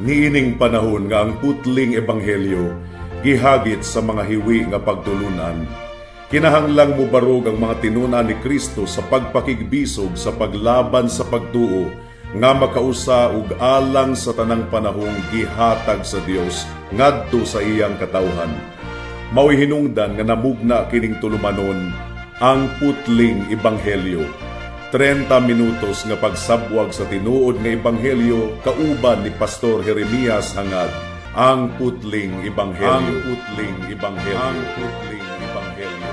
Niining panahon nga ang putling ebanghelyo gihagit sa mga hiwi nga pagtulunan. Kinahanglang mo barog ang mga tinunan ni Kristo sa pagpakigbisog sa paglaban sa pagtuo nga makausa ug alang sa tanang panahong gihatag sa Dios ngadto sa iyang katawhan. Mao'y hinungdan nga namugna kining tulumanon ang putling ebanghelyo. 30 minutos nga pagsabwag sa tinuod nga ebanghelyo kauban ni Pastor Jeremias hangad ang putling ebanghelyo. Ang putling ebanghelyo. Ang putling ebanghelyo.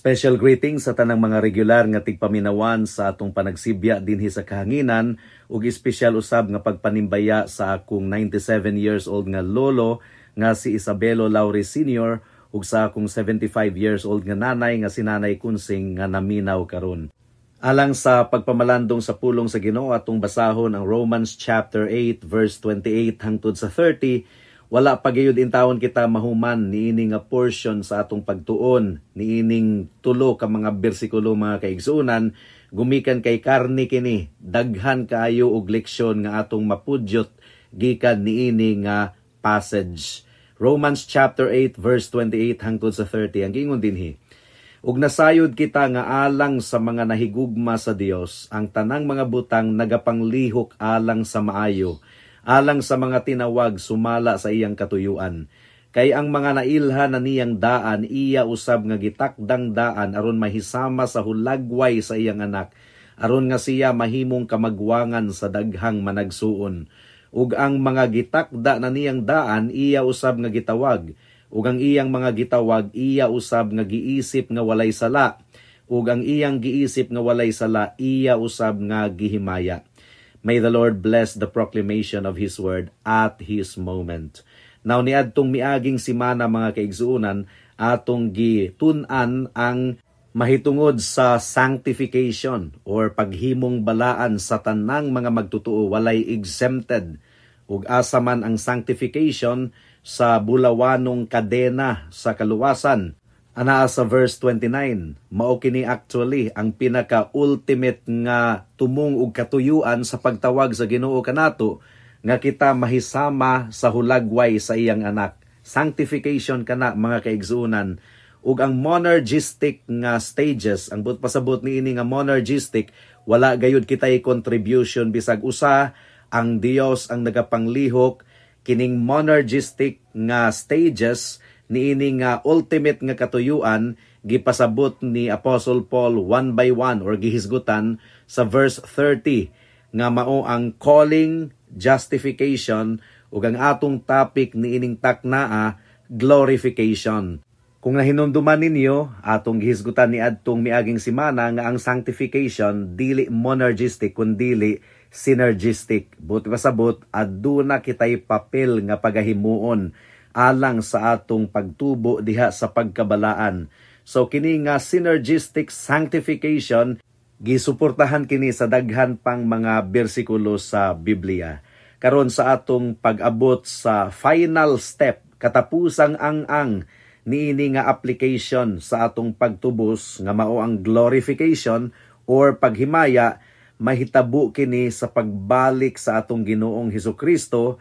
Special greetings sa tanang mga regular nga tigpaminawan sa atong panagsibya dinhi sa kahanginan ug espesyal usab nga pagpanimbaya sa akong 97 years old nga lolo nga si Isabelo Lauri Sr. ug sa akong 75 years old nga nanay nga si Nanay Kunsing nga naminaw karon. Alang sa pagpamalandong sa pulong sa Ginoo atong basahon ang Romans chapter 8 verse 28 hangtod sa 30. Wala pagayud intawon kita mahuman niining nga portion sa atong pagtuon, niining tulo ka mga bersikulo mga kaigsunan, gumikan kay karni kini, daghan kaayo og leksyon nga atong mapudyot gikan niining nga passage. Romans chapter 8 verse 28 hangtod sa 30 ang giingon dinhi. Ug nasayod kita nga alang sa mga nahigugma sa Dios, ang tanang mga butang nagapanglihok alang sa maayo, alang sa mga tinawag sumala sa iyang katuyuan. Kay ang mga nailhan na niyang daan, iya usab nga gitakdang daan aron mahisama sa hulagway sa iyang anak, aron nga siya mahimong kamagwangan sa daghang managsuon. Ug ang mga gitakda na niyang daan, iya usab nga gitawag. Ug ang iyang mga gitawag, iya usab nga giisip nga walay sala. Ug ang iyang giisip nga walay sala, iya usab nga gihimaya. May the Lord bless the proclamation of His word at His moment. Now niadtong miaging simana mga kaigsuunan, atong gitun-an ang mahitungod sa sanctification or paghimong balaan sa tanang mga magtutuo, walay exempted. Ug asa man ang sanctification sa bulawanong kadena sa kaluwasan. Anaa sa verse 29, mao kini actually ang pinaka-ultimate nga tumong ug katuyuan sa pagtawag sa Ginoo kanato nga kita mahisama sa hulagway sa iyang anak. Sanctification kana mga kaigsuunan. Ug ang monergistic nga stages, ang pasabot niini nga monergistic, wala gayud kitay contribution bisag usa, ang Dios ang nagapanglihok kining monergistic nga stages. Niini nga ultimate nga katuyuan gipasabot ni Apostle Paul one by one or gihisgutan sa verse 30 nga mao ang calling, justification ug ang atong topic niining taknaa glorification. Kung nahinumduman ninyo, atong gihisgutan ni adtong miaging simana nga ang sanctification dili monergistic kundi synergistic. Buti pasabot aduna kitay papel nga pagahimuon alang sa atong pagtubo diha sa pagkabalaan. So kini nga synergistic sanctification gisuportahan kini sa daghan pang mga bersikulo sa Biblia. Karon sa atong pag-abot sa final step, katapusang ang niini nga application sa atong pagtubos nga mao ang glorification or paghimaya, mahitabo kini sa pagbalik sa atong Ginoong Hesukristo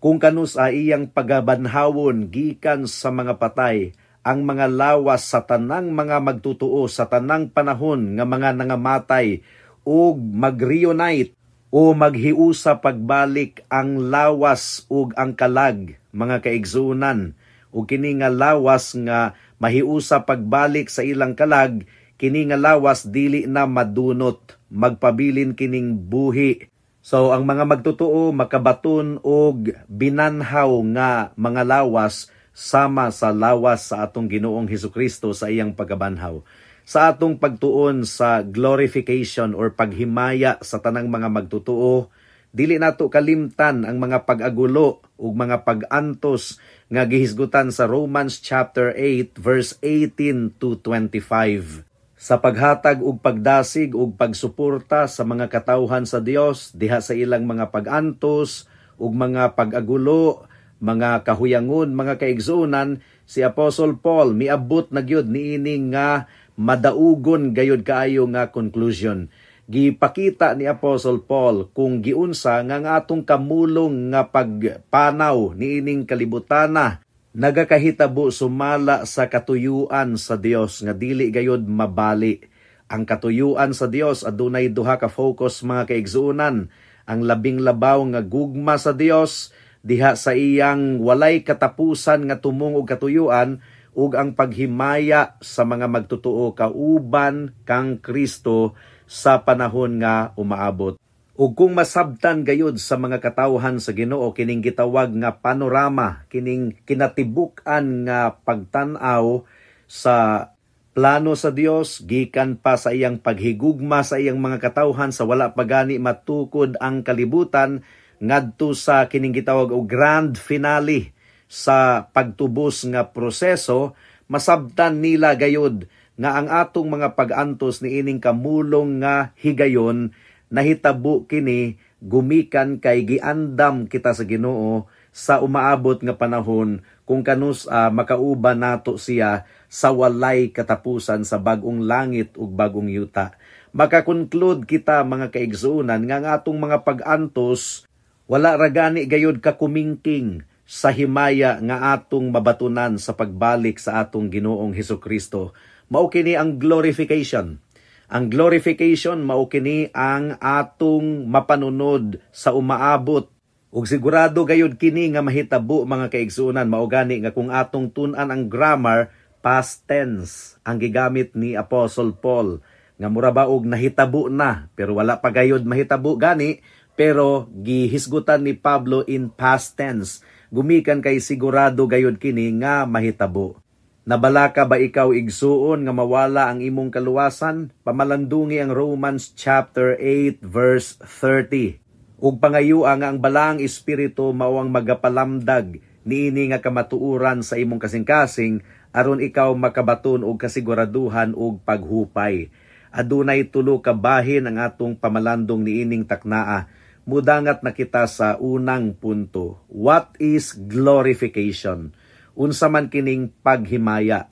kung kanus iyang pagabanhawon gikan sa mga patay, ang mga lawas sa tanang mga magtutuo sa tanang panahon nga mga nangamatay, ug mag-reunite o maghiusa pagbalik ang lawas ug ang kalag, mga kaigsuunan. Ug kini nga lawas nga mahiusa pagbalik sa ilang kalag, kini nga lawas dili na madunot, magpabilin kining buhi. So ang mga magtutuo makabaton og binanhaw nga mga lawas sama sa lawas sa atong Ginoong Hesukristo sa iyang pagabanhaw. Sa atong pagtuon sa glorification or paghimaya sa tanang mga magtutuo, dili nato kalimtan ang mga pag-agulo ug mga pag-antos nga gihisgutan sa Romans chapter 8 verse 18 to 25. Sa paghatag ug pagdasig ug pagsuporta sa mga katawhan sa Dios diha sa ilang mga pag-antos ug mga pag-agulo, mga kahuyangon, mga kaigsuonan, si Apostle Paul miabot na gyud niini nga madaugon gayud kaayo nga conclusion. Gipakita ni Apostle Paul kung giunsa nga atong kamulong nga pagpanaw niining kalibutana nagakahitabo sumala sa katuyuan sa Dios nga dili gayud mabali. Ang katuyuan sa Dios adunay duha ka focus mga kaigsuonan. Ang labing labaw nga gugma sa Dios diha sa iyang walay katapusan nga tumong og katuyuan ug ang paghimaya sa mga magtotoo kauban kang Kristo sa panahon nga umaabot. Ug kung masabtan gayud sa mga katawhan sa Ginoo kining gitawag nga panorama, kining kinatibuk-an nga pagtan-aw sa plano sa Dios gikan pa sa iyang paghigugma sa iyang mga katawhan sa wala pa gani matukod ang kalibutan ngadto sa kining gitawag og grand finale sa pagtubos nga proseso, masabtan nila gayud nga ang atong mga pag-antos niining kamulong nga higayon nahitabo kini gumikan kay giandam kita sa Ginoo sa umaabot nga panahon kung kanus makauban nato siya sa walay katapusan sa bag-ong langit ug bag-ong yuta. Makakonclude kita mga kaigsuonan nga ang atong mga pag-antos wala ra gani gayud kakumingking sa himaya nga atong mabatunan sa pagbalik sa atong Ginoong Hesukristo. Mao kini ang glorification. Ang glorification mao kini ang atong mapanunod sa umaabot. Ug sigurado gayud kini nga mahitabo mga kaigsuonan mao gani nga kung atong tun-an ang grammar past tense ang gigamit ni Apostle Paul nga mura ba og nahitabo na pero wala pa gayud mahitabo gani pero gihisgutan ni Pablo in past tense. Gumikan kay sigurado gayud kini nga mahitabo. Nabala ka ba ikaw igsuon nga mawala ang imong kaluwasan? Pamalandungi ang Romans chapter 8 verse 30. Ug pangayua nga ang balaang espiritu mao ang magapalamdag niini nga kamatuoran sa imong kasing-kasing aron ikaw makabaton og kasiguraduhan ug paghupay. Adunay tulo ka bahin ang atong pamalandong niining taknaa. Mudangat na kita sa unang punto. What is glorification? Unsa man kining paghimaya?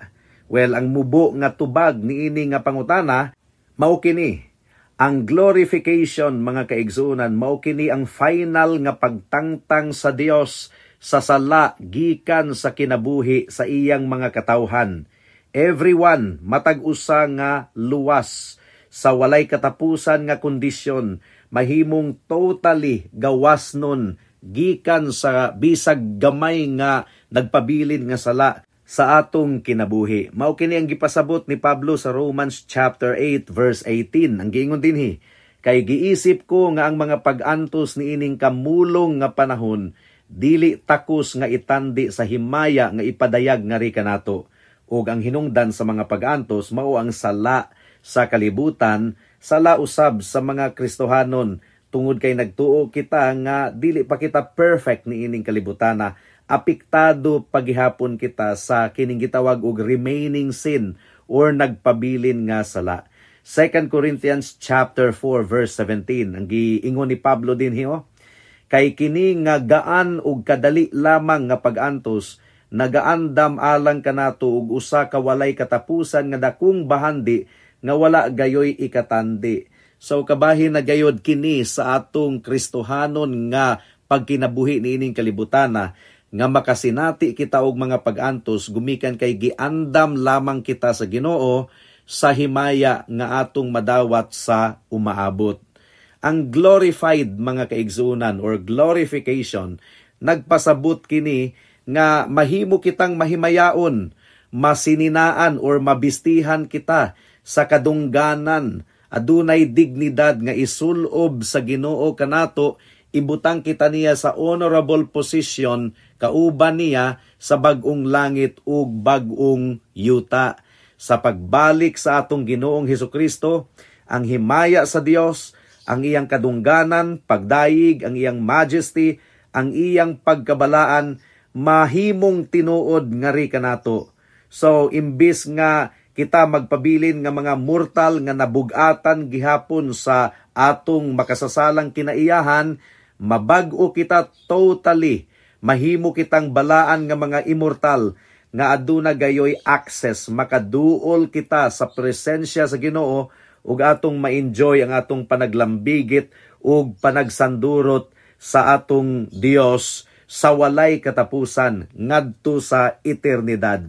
Well, ang mubo nga tubag niini nga pangutana mao kini. Ang glorification mga kaigsuonan mao kini ang final nga pagtangtang sa Dios sa sala gikan sa kinabuhi sa iyang mga katawhan. Everyone matag usa nga luwas sa walay katapusan nga kondisyon mahimong totally gawas nun gikan sa bisag gamay nga nagpabilin nga sala sa atong kinabuhi. Mao kini ang gipasabot ni Pablo sa Romans chapter 8 verse 18. Ang giingon dinhi, kay giisip ko nga ang mga pag-antos niining kamulong nga panahon dili takos nga itandi sa himaya nga ipadayag ngari kanato. Ug ang hinungdan sa mga pag-antos mao ang sala sa kalibutan, sala usab sa mga Kristohanon tungod kay nagtuo kita nga dili pa kita perfect niining kalibutana, apektado paghihapon kita sa kining gitawag og remaining sin or nagpabilin nga sala. 2 Corinthians chapter 4 verse 17 ang giingon ni Pablo dinhi kay kini nga gaan ug kadali lamang nga pag-antos nagaandam alang kanato og usa ka walay katapusan nga dakong bahandi nga wala gayoy ikatandi. So kabahin na gayod kini sa atong Kristohanon nga pagkinabuhi niining kalibutana nga makasinati kita og mga pag-antos gumikan kay giandam lamang kita sa Ginoo sa himaya nga atong madawat sa umaabot. Ang glorified mga kaigsuonan or glorification nagpasabot kini nga mahimo kitang mahimayaon, masininaan or mabistihan kita sa kadungganan. Adunay dignidad nga isulob sa Ginoo kanato, ibutang kita niya sa honorable position kauban niya sa bag-ong langit ug bag-ong yuta. Sa pagbalik sa atong Ginoong Hesukristo, ang himaya sa Dios, ang iyang kadungganan, pagdayig, ang iyang majesty, ang iyang pagkabalaan, mahimong tinuod ngari kanato. So imbis nga kita magpabilin nga mga mortal nga nabugatan gihapon sa atong makasasalang kinaiyahan, mabag-o kita totally, mahimo kitang balaan nga mga immortal, nga aduna gayoy access, makaduol kita sa presensya sa Ginoo, ug atong ma-enjoy ang atong panaglambigit ug panagsandurot sa atong Dios sa walay katapusan ngadto sa eternidad.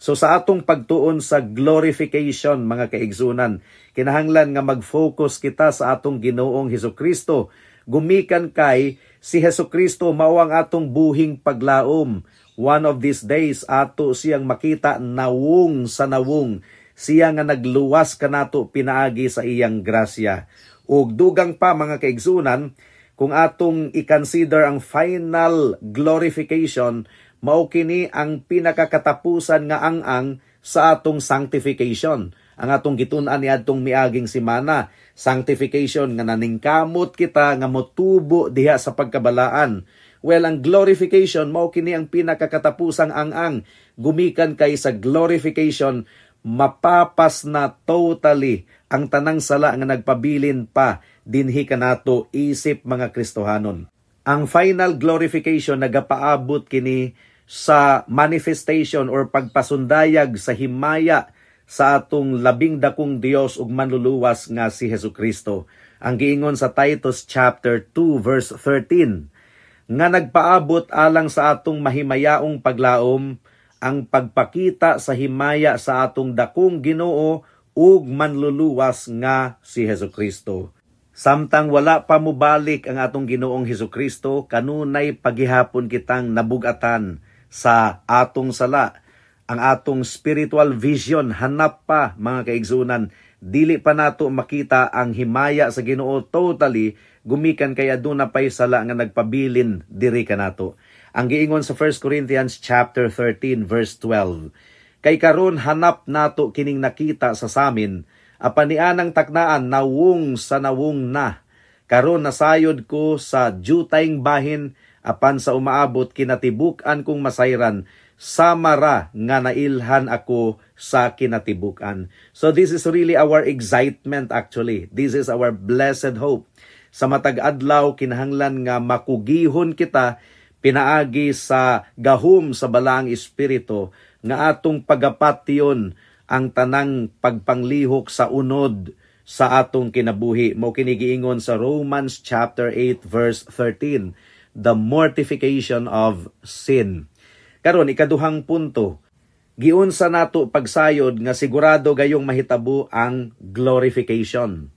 So sa atong pagtuon sa glorification, mga kaigsunan, kinahanglan nga mag-focus kita sa atong Ginoong Hesukristo. Gumikan kay si Hesukristo mao ang atong buhing paglaom. One of these days ato siyang makita nawong sa nawong. Siya nga nagluwas kanato pinaagi sa iyang grasya. Ug dugang pa, mga kaigsunan, kung atong i-consider ang final glorification, mao kini ang pinakakatapusan nga ang sa atong sanctification. Ang atong gitun-an niadtong miaging semana, sanctification nga naningkamot kita nga motubo diha sa pagkabalaan. Well, ang glorification mao kini ang pinakakatapusang ang gumikan kay sa glorification, mapapas na totally ang tanang sala nga nagpabilin pa dinhi kanato isip mga Kristohanon. Ang final glorification nagapaabot kini sa manifestation or pagpasundayag sa himaya sa atong labing dakong Dios ug manluluwas nga si Hesukristo. Ang giingon sa Titus chapter 2 verse 13, nga nagpaabot alang sa atong mahimayaong paglaom ang pagpakita sa himaya sa atong dakong Ginoo ug manluluwas nga si Hesukristo. Samtang wala pa mubalik ang atong Ginoong Hesukristo, kanunay paghihapon kitang nabugatan sa atong sala. Ang atong spiritual vision hanap pa, mga kaigsunan. Dili pa nato makita ang himaya sa Ginoo totally, gumikan kay aduna pay sala nga nagpabilin diri kanato. Ang giingon sa 1 Corinthians chapter 13 verse 12, kay karon hanap nato kining nakita sa samin, apan nianang taknaan nawong sa nawong na. Karon nasayod ko sa jutayng bahin, apan sa umaabot kinatibuk-an kong masayran, samara nga nailhan ako sa kinatibuk-an. So this is really our excitement actually. This is our blessed hope. Sa matag adlaw kinahanglan nga makugihon kita pinaagi sa gahom sa balaang espiritu nga atong pagapation ang tanang pagpanglihok sa unod sa atong kinabuhi. Mo kini giingon sa Romans chapter 8 verse 13, the mortification of sin. Karon ikaduhang punto, giunsa nato pagsayod nga sigurado gayong mahitabo ang glorification.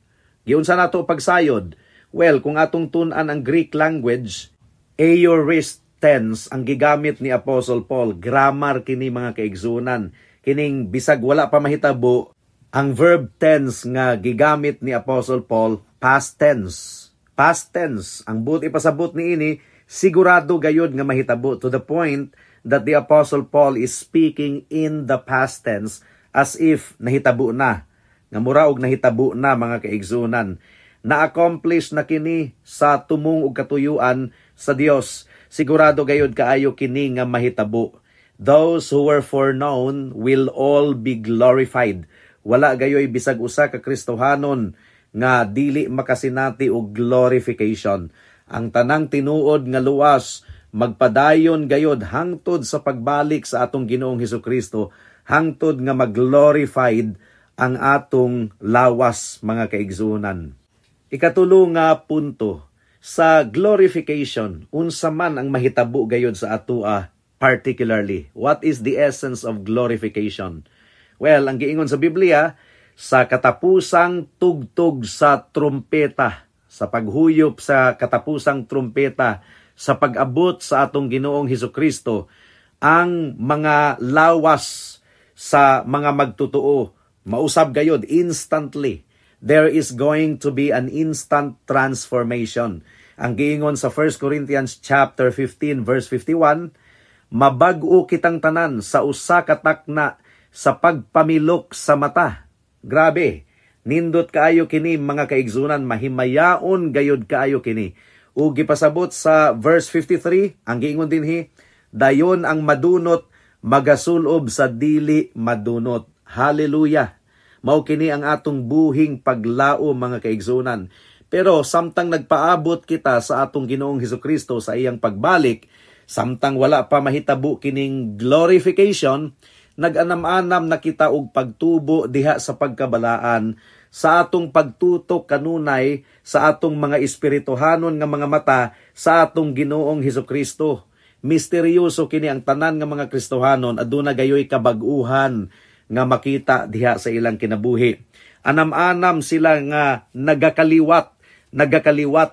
Giunsa nato pagsayod? Well, kung atong tun-an ang Greek language, aorist tense ang gigamit ni Apostle Paul. Grammar kini, mga kaigsunan. Kining bisag wala pa mahitabo, ang verb tense nga gigamit ni Apostle Paul, past tense. Past tense. Ang buti pasabot ni ini, sigurado gayud nga mahitabo, to the point that the Apostle Paul is speaking in the past tense as if nahitabo na. Nga mura og nahitabo na, mga kaigsunan. Na-accomplish na kini sa tumong ug katuyuan sa Dios. Sigurado gayud kaayo kini nga mahitabo. Those who were foreknown will all be glorified. Wala gayoy bisag usa ka Kristohanon nga dili makasinati og glorification. Ang tanang tinuod nga luwas magpadayon gayod hangtod sa pagbalik sa atong Ginoong Hesukristo, hangtod nga mag-glorified ang atong lawas, mga kaigsunan. Ikatulo nga punto, sa glorification, unsa man ang mahitabo gayod sa atua particularly. What is the essence of glorification? Well, ang giingon sa Biblia, sa katapusang tugtog sa trumpeta, sa paghuyop sa katapusang trumpeta, sa pag-abot sa atong Ginoong Hesukristo, ang mga lawas sa mga magtutuo, mausab gayod instantly. There is going to be an instant transformation. Ang giingon sa 1 Corinthians chapter 15 verse 51, mabag-o kitang tanan sa usa ka takna sa pagpamilok sa mata. Grabe, nindot kaayo kini, mga kaigsunan, mahimayaon gayud kaayo kini. Ug gipasabot sa verse 53, ang giingon dinhi, dayon ang madunot magasulob sa dili madunot. Hallelujah. Mao kini ang atong buhing paglao, mga kaigsunan. Pero samtang nagpaabot kita sa atong Ginoong Hesukristo sa iyang pagbalik, samtang wala pa mahitabo kining glorification, nag-anam-anam na kita og pagtubo diha sa pagkabalaan, sa atong pagtutok kanunay sa atong mga espirituhanon nga mga mata sa atong Ginoong Hesukristo. Misteryoso kini ang tanan nga mga Kristohanon, aduna gayoy kabag-uhan nga makita diha sa ilang kinabuhi. Anam-anam sila nga nagakaliwat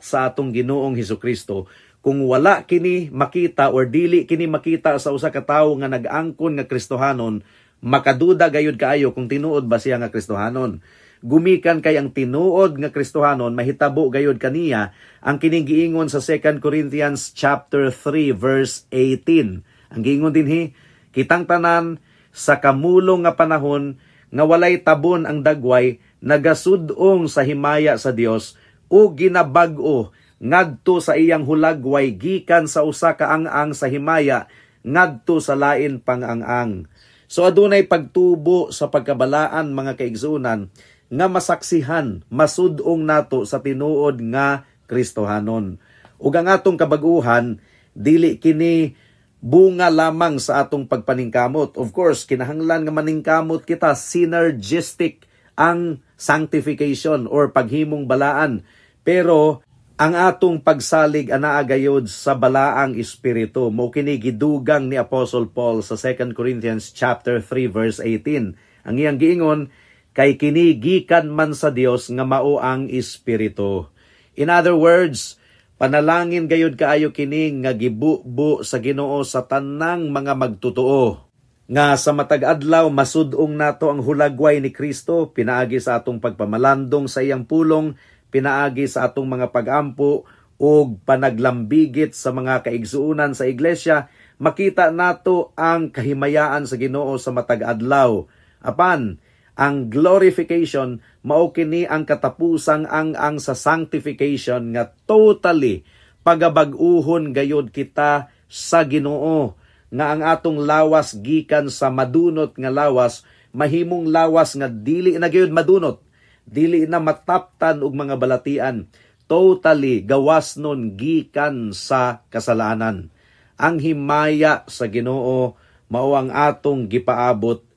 sa atong Ginoong Hesukristo. Kung wala kini makita or dili kini makita sa usa ka tawo nga nag-angkon nga Kristohanon, makaduda gayud kaayo kung tinuod ba siya nga Kristohanon. Gumikan kay ang tinuod nga Kristohanon, mahitabo gayud kaniya ang kining giingon sa 2 Corinthians chapter 3 verse 18. Ang giingon dinhi, kitang tanan sa kamulong nga panahon nga walay tabon ang dagway, nagasudong sa himaya sa Dios o ginabag-o ngadto sa iyang hulagway gikan sa usa ka ang-ang sa himaya ngadto sa lain pang-ang-ang. So adunay pagtubo sa pagkabalaan mga kaigsunan nga masaksihan, masudong nato sa tinuod nga Kristohanon. Ug ang atong kabag-uhan dili kini bunga lamang sa atong pagpaningkamot. Of course, kinahanglan nga maningkamot kita, synergistic ang sanctification or paghimong balaan. Pero ang atong pagsalig anaa gayud sa balaang espiritu. Mao kini gidugang ni Apostle Paul sa 2 Corinthians chapter 3 verse 18. Ang iyang giingon, kay kini gikan man sa Dios nga mao ang espiritu. In other words, panalangin gayud kaayo kini nga gibubo sa Ginoo sa tanang mga magtotoo. Nga sa matag adlaw masud-ong nato ang hulagway ni Kristo, pinaagi sa atong pagpamalandong sa iyang pulong, pinaagi sa atong mga pag-ampo ug panaglambigit sa mga kaigsuunan sa iglesia, makita nato ang kahimayaan sa Ginoo sa matag adlaw. Apan ang glorification mao kini ang katapusang ang sa sanctification nga totally pagabag-uhon gayud kita sa Ginoo, nga ang atong lawas gikan sa madunot nga lawas mahimong lawas nga dili na gayud madunot, dili na mataptan og mga balatian, totally gawas nun gikan sa kasalanan. Ang himaya sa Ginoo mao ang atong gipaabot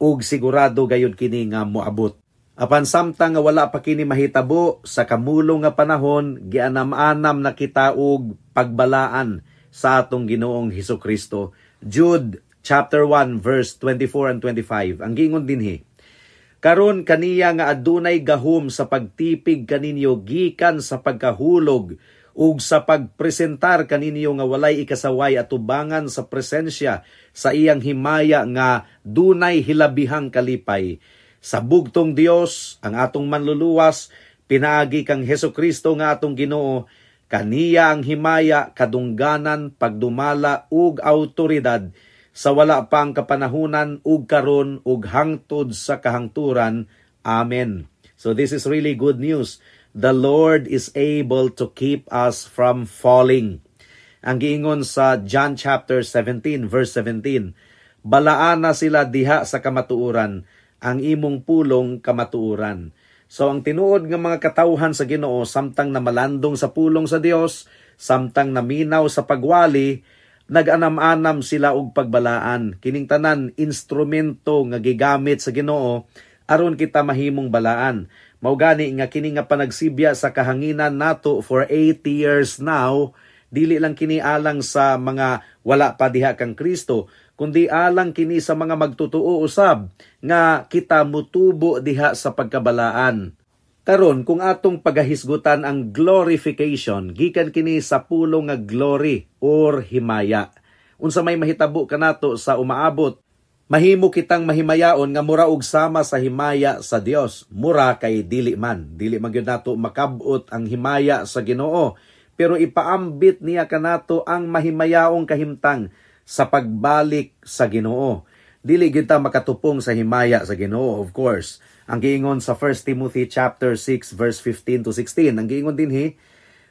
ug sigurado gayud kini nga moabot. Apan samtang nga wala pa kini mahitabo sa kamulong nga panahon, gianam-anam na kita og pagbalaan sa atong Ginoong Hesukristo. Jude chapter 1 verse 24 and 25. Ang giingon dinhi, karon kaniya nga adunay gahom sa pagtipig kaninyo gikan sa pagkahulog ug sa pagpresentar kaninyo nga walay ikasaway atubangan sa presensya sa iyang himaya nga dunay hilabihang kalipay. Sa bugtong Dios, ang atong manluluwas, pinaagi kang Hesukristo nga atong Ginoo, kaniya ang himaya, kadungganan, pagdumala ug awtoridad sa wala pang kapanahunan ug karon ug hangtod sa kahangturan. Amen. So this is really good news. The Lord is able to keep us from falling. Ang giingon sa John chapter 17 verse 17, balaan na sila diha sa kamatuoran, ang imong pulong kamatuoran. So ang tinuod nga mga katawhan sa Ginoo, samtang namalandong sa pulong sa Dios, samtang naminaw sa pagwali, nag-anam-anam sila og pagbalaan. Kining tanan instrumento nga gigamit sa Ginoo aron kita mahimong balaan. Mao gani nga kini nga panagsibya sa kahanginan nato for 80 years now, dili lang kini alang sa mga wala pa diha kang Kristo, kundi alang kini sa mga magtotoo usab nga kita mutubo diha sa pagkabalaan. Karon kung atong pagahisgutan ang glorification, gikan kini sa pulong nga glory or himaya. Unsa may mahitabo kanato sa umaabot, mahimo kitang mahimayaon nga mura og sama sa himaya sa Dios. Mura kay dili man gyud nato makab-ot ang himaya sa Ginoo, pero ipaambit niya kanato ang mahimayaong kahimtang sa pagbalik sa Ginoo. Dili gyud ta makatupong sa himaya sa Ginoo, of course. Ang giingon sa 1 Timothy chapter 6 verse 15 to 16, ang giingon dinhi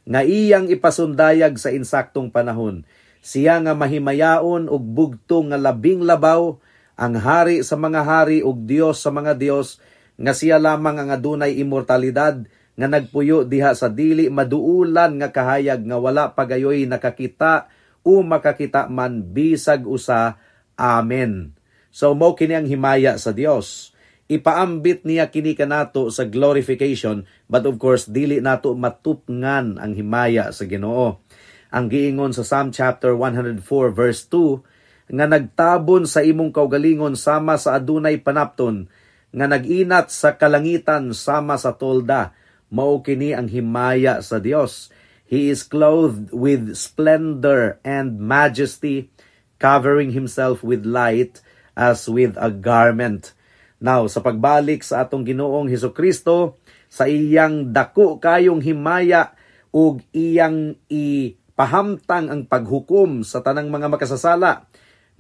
nga iyang ipasundayag sa insaktong panahon, siya nga mahimayaon og bugtong nga labing labaw, ang hari sa mga hari ug Dios sa mga Dios, nga siya lamang ang adunay immortalidad, nga nagpuyo diha sa dili maduulan nga kahayag nga wala pagayoy nakakita o makakita man bisag usa. Amen. So mao kini ang himaya sa Dios. Ipaambit niya kini kanato sa glorification, but of course dili nato matupngan ang himaya sa Ginoo. Ang giingon sa Psalm chapter 104 verse 2 nga nagtabon sa imong kaugalingon sama sa adunay panapton, nga nag-inat sa kalangitan sama sa tolda. Mao kini ang himaya sa Dios. He is clothed with splendor and majesty, covering himself with light as with a garment. Now, sa pagbalik sa atong Ginoong Hesukristo, sa iyang dako kayong himaya ug iyang ipahamtang ang paghukom sa tanang mga makasasala.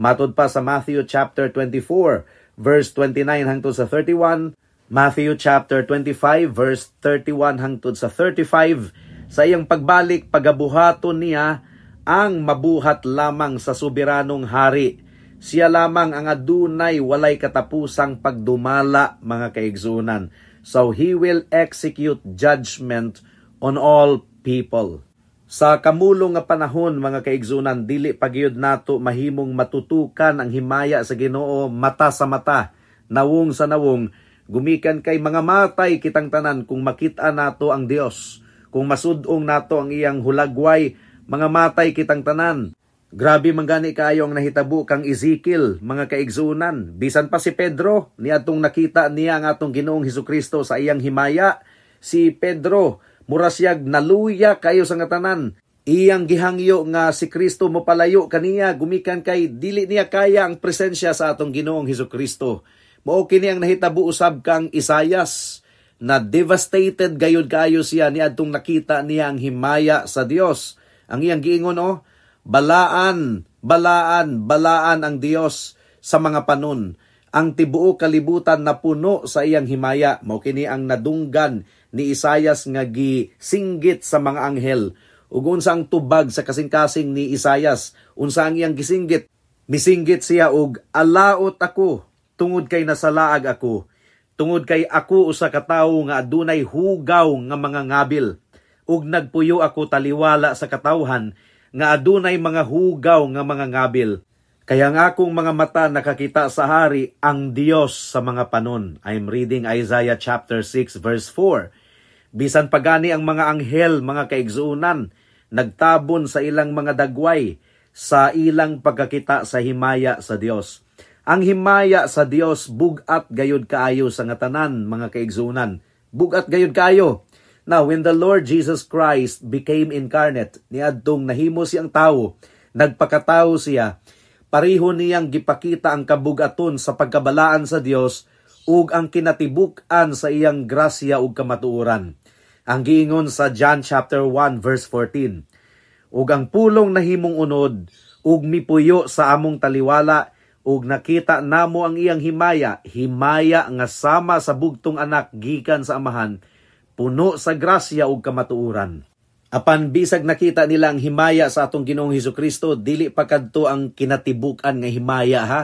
Matod pa sa Matthew chapter 24, verse 29 hangtod sa 31, Matthew chapter 25, verse 31 hangtod sa 35, sa iyang pagbalik, pagabuhaton niya ang mabuhat lamang sa soberanong hari. Siya lamang ang adunay walay katapusang pagdumala, mga kaigsunan. So he will execute judgment on all people. Sa kamulong nga panahon, mga kaigsunan, dili pagyud nato mahimong matutukan ang himaya sa Ginoo mata sa mata, nawong sa nawong, gumikan kay mga matay kitang tanan kung makita nato ang Dios. Kung masudong nato ang iyang hulagway, mga matay kitang tanan. Grabe manggani kayo ang nahitabo kang Ezekiel, mga kaigsunan. Bisan pa si Pedro, niadtong nakita niya ang atong Ginoong Hesukristo sa iyang himaya. Si Pedro, murasyag naluya kayo sa ngatanan. Iyang gihangyo nga si Kristo mo palayo kaniya, gumikan kay dili niya kaya ang presensya sa atong Ginoong Hesukristo. Mao kini ang nahitabo usab kang Isaias, na devastated gayud kayo siya niadtong nakita niya ang himaya sa Dios. Ang iyang giingon, balaan ang Dios sa mga panon. Ang tibuok kalibutan na puno sa iyang himaya. Mao kini ang nadunggan ni Isaias nga gisinggit sa mga anghel. Ug unsa ang tubag sa kasing-kasing ni Isaias? Unsa ang iyang gisinggit? Misinggit siya og alaot ako, tungod kay nasalaag ako. Tungod kay ako usa ka tawo nga adunay hugaw nga mga ngabil. Ug nagpuyo ako taliwala sa katawhan nga adunay mga hugaw nga mga ngabil. Kaya nga akong mga mata nakakita sa hari ang Dios sa mga panon. I'm reading Isaiah chapter 6 verse 4. Bisan pagani ang mga anghel, mga kaigsuunan, nagtabon sa ilang mga dagway sa ilang pagkakita sa himaya sa Dios. Ang himaya sa Dios bugat gayud kaayo sa ngatanan, mga kaigsuunan. Bugat gayud kaayo. Now, when the Lord Jesus Christ became incarnate, niadtong nahimo siyang tawo, nagpakatao siya, pareho niyang gipakita ang kabugaton sa pagkabalaan sa Dios ug ang kinatibuk-an sa iyang grasya ug kamatuoran. Ang giingon sa John chapter 1 verse 14, ug ang pulong nahimong unod ug mipuyo sa among taliwala ug nakita namo ang iyang himaya nga sama sa bugtong anak gikan sa amahan, puno sa grasya ug kamatuoran. Apan bisag nakita nila ang himaya sa atong Ginoong Hesukristo, dili pa kadto ang kinatibuk-an nga himaya ha.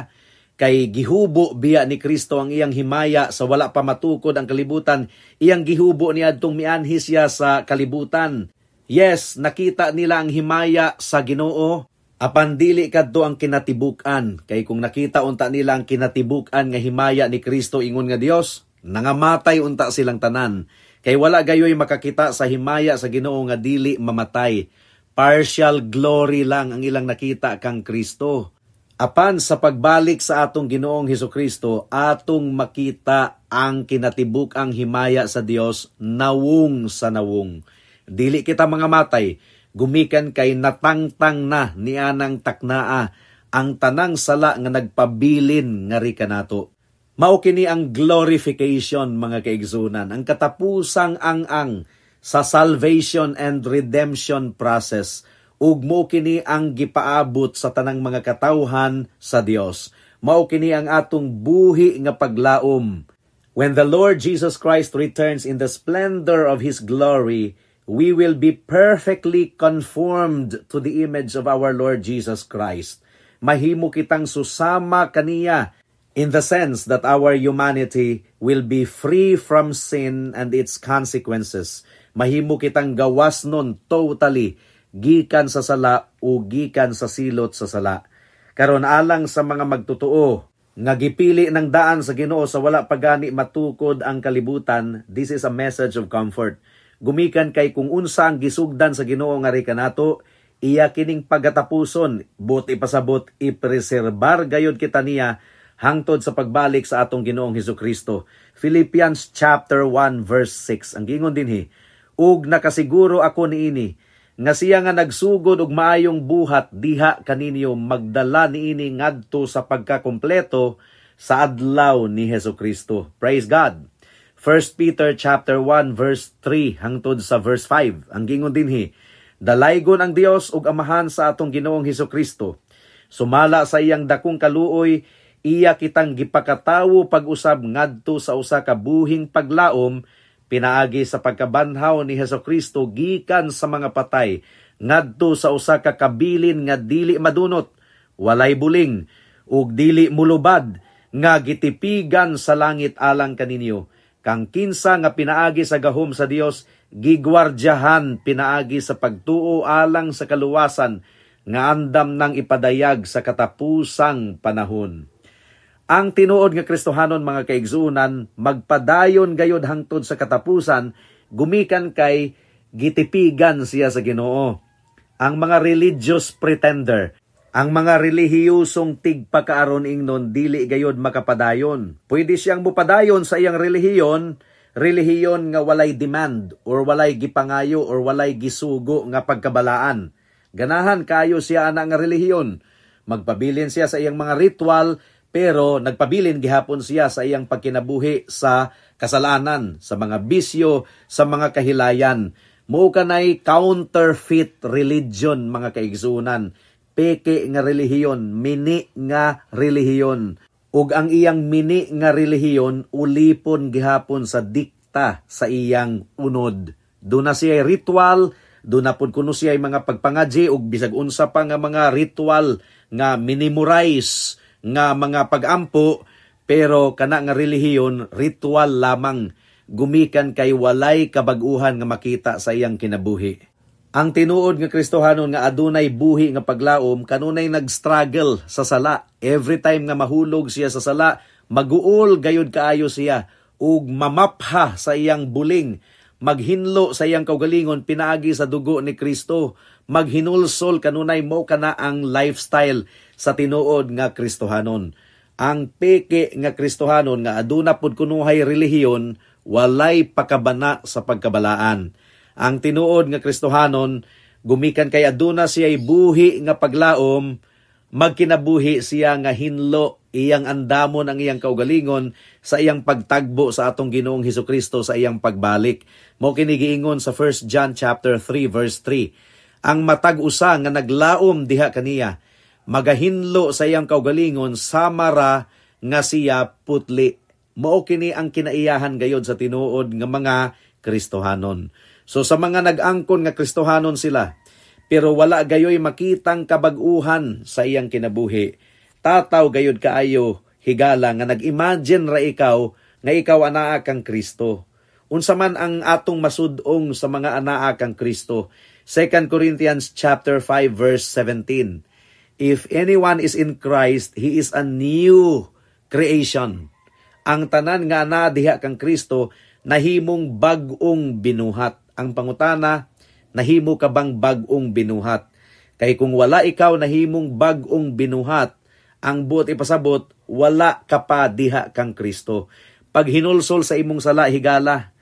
Kay gihubo biya ni Kristo ang iyang himaya sa wala pa matukod ang kalibutan. Iyang gihubo niadtong mianhi siya sa kalibutan. Yes, nakita nila ang himaya sa Ginoo, apan dili kadto ang kinatibuk-an. Kay kung nakita unta nila ang kinatibuk-an nga himaya ni Kristo ingon nga Dios, nangamatay unta silang tanan. Kay wala gayoy makakita sa himaya sa Ginoo nga dili mamatay. Partial glory lang ang ilang nakita kang Kristo. Apan sa pagbalik sa atong Ginoong Hesukristo, atong makita ang kinatibuk ang himaya sa Dios nawong sa nawong. Dili kita mga matay, gumikan kay natangtang na nianang taknaa ang tanang sala nga nagpabilin nga rika nato. Mao kini ang glorification, mga kaigsunan, ang katapusang ang sa salvation and redemption process. Ug mao kini ang gipaabot sa tanang mga katawhan sa Dios. Mao kini ang atong buhi nga paglaom. When the Lord Jesus Christ returns in the splendor of His glory, we will be perfectly conformed to the image of our Lord Jesus Christ. Mahimo kitang susama kaniya in the sense that our humanity will be free from sin and its consequences. Mahimo kitang gawas nun totally, gikan sa sala o gikan sa silot sa sala. Karon alang sa mga magtutuo, nga gipili ng daan sa Ginoo sa wala pagani matukod ang kalibutan, this is a message of comfort. Gumikan kay kung unsa ang gisugdan sa Ginoo nga kanato, iya kining pagatapuson, buti pasabot ipreserbar gayud kita niya hangtod sa pagbalik sa atong Ginoong Hesukristo. Philippians chapter 1 verse 6. Ang gingon dinhi, ug nakasiguro ako niini nga siya nga nagsugod og maayong buhat diha kaninyo magdala niini ngadto sa pagkakompleto sa adlaw ni Hesukristo. Praise God. 1 Peter chapter 1 verse 3 hangtod sa verse 5. Ang gingon dinhi, dalaygon ang Dios ug Amahan sa atong Ginoong Hesukristo. Sumala sa iyang dakong kaluoy, iya kitang gipakatawo pag-usab ngadto sa usa ka buhing paglaom pinaagi sa pagkabanhaw ni Hesukristo gikan sa mga patay ngadto sa usa ka kabilin nga dili madunot, walay buling ug dili mulubad nga gitipigan sa langit alang kaninyo. Kang kinsa nga pinaagi sa gahom sa Dios gigwardyahan pinaagi sa pagtuo alang sa kaluwasan nga andam nang ipadayag sa katapusang panahon. Ang tinuod nga Kristohanon mga kaigsuunan, magpadayon gayud hangtod sa katapusan, gumikan kay gitipigan siya sa Ginoo. Ang mga religious pretender, ang mga relihiyosong tigpakaaron ingnon dili gayud makapadayon. Pwede siyang mupadayon sa iyang relihiyon nga walay demand or walay gipangayo or walay gisugo nga pagkabalaan. Ganahan kayo siya ana nga relihiyon. Magpabilin siya sa iyang mga ritual, pero nagpabilin gihapon siya sa iyang pagkinabuhi sa kasalanan, sa mga bisyo, sa mga kahilayan. Mao kanay counterfeit religion mga kaigsuunan. Peke nga relihiyon, mini nga relihiyon. Ug ang iyang mini nga relihiyon ulipon gihapon sa dikta sa iyang unod. Doon na siya ritual, doon na pud kuno siya mga pagpangadji ug bisag unsa pa nga mga ritual nga minimorize nga mga pagampo, pero kana nga relihiyon ritual lamang, gumikan kay walay kabag-uhan nga makita sa iyang kinabuhi. Ang tinuod nga Kristohanon nga adunay buhi nga paglaom kanunay nag-struggle sa sala. Every time nga mahulog siya sa sala, maguol gayud kaayo siya ug mamapha sa iyang buling, maghinlo sa iyang kaugalingon pinaagi sa dugo ni Kristo, maghinulsol kanunay mo kana ang lifestyle sa tinuod nga Kristohanon. Ang peke nga Kristohanon nga aduna pud kunuhay relihiyon, walay pakabana sa pagkabalaan. Ang tinuod nga Kristohanon, gumikan kay aduna siya'y buhi nga paglaom, magkinabuhi siya nga hinlo iyang andamon ang iyang kaugalingon sa iyang pagtagbo sa atong Ginoong Hesukristo sa iyang pagbalik. Mo kini giingon sa 1 John chapter 3 verse 3. Ang matag usa nga naglaom diha kaniya, magahinlo sa iyang kaugalingon samara nga siya putli. Mao kini ang kinaiyahan gayod sa tinuod nga mga Kristohanon. So sa mga nag-angkon nga Kristohanon sila, pero wala gayoy makitang kabag-uhan sa iyang kinabuhi, tataw gayod kaayo higala nga nag-imagine ra ikaw nga ikaw anaa kang Kristo. Unsa man ang atong masud-ong sa mga anaa kang Kristo? 2 Corinthians chapter 5 verse 17. If anyone is in Christ, he is a new creation. Ang tanan nga ana diha kang Kristo nahimong bag-ong binuhat. Ang pangutana, nahimo ka bang bag-ong binuhat? Kay kung wala ikaw nahimong bag-ong binuhat, ang buot ipasabot, wala ka pa diha kang Kristo. Pag hinulsol sa imong sala higala,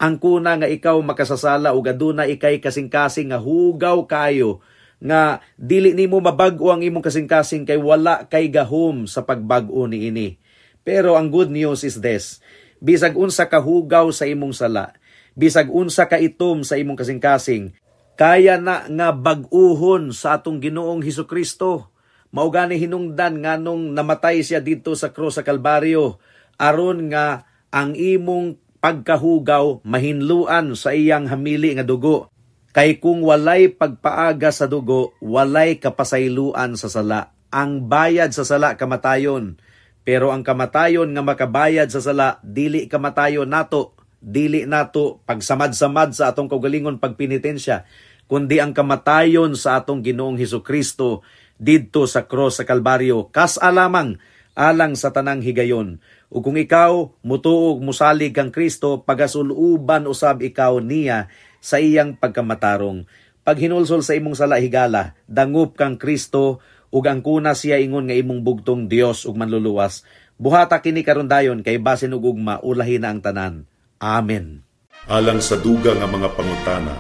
ang kuna nga ikaw makasasala ug aduna ikay kasing-kasing nga hugaw kayo, nga dili nimo mabag-o ang imong kasing-kasing kay wala kay gahom sa pagbag-o niini. Pero ang good news is this, bisag unsa ka hugaw sa imong sala, bisag unsa ka itom sa imong kasing-kasing, kaya na nga bag-uhon sa atong Ginoong Hesukristo. Mao gani hinungdan nganong namatay siya dito sa krus sa Kalbaryo, aron nga ang imong pagkahugaw mahinluan sa iyang hamili nga dugo. Kay kung walay pagpaaga sa dugo, walay kapasayloan sa sala. Ang bayad sa sala kamatayon. Pero ang kamatayon nga makabayad sa sala, dili kamatayon nato, dili nato pagsamad-samad sa atong kaugalingon pagpenitensya, kundi ang kamatayon sa atong Ginoong Hesukristo didto sa cross sa Kalbaryo, kas alamang alang sa tanang higayon. Ug kung ikaw mutuog musalig kang Kristo, pagasuluban usab ikaw niya sa iyang pagkamatarong. Pag hinulsol sa imong sala higala, dangup kang Kristo ug ang kuna siya ingon nga imong bugtong Dios ug manluluwas. Buhata kini karon dayon kay basin ug ugma ulahin na ang tanan. Amen. Alang sa duga nga mga pangutana,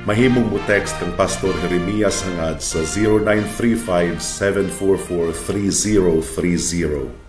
mahimong mo text kang Pastor Jeremias hangad sa 0935-744-3030.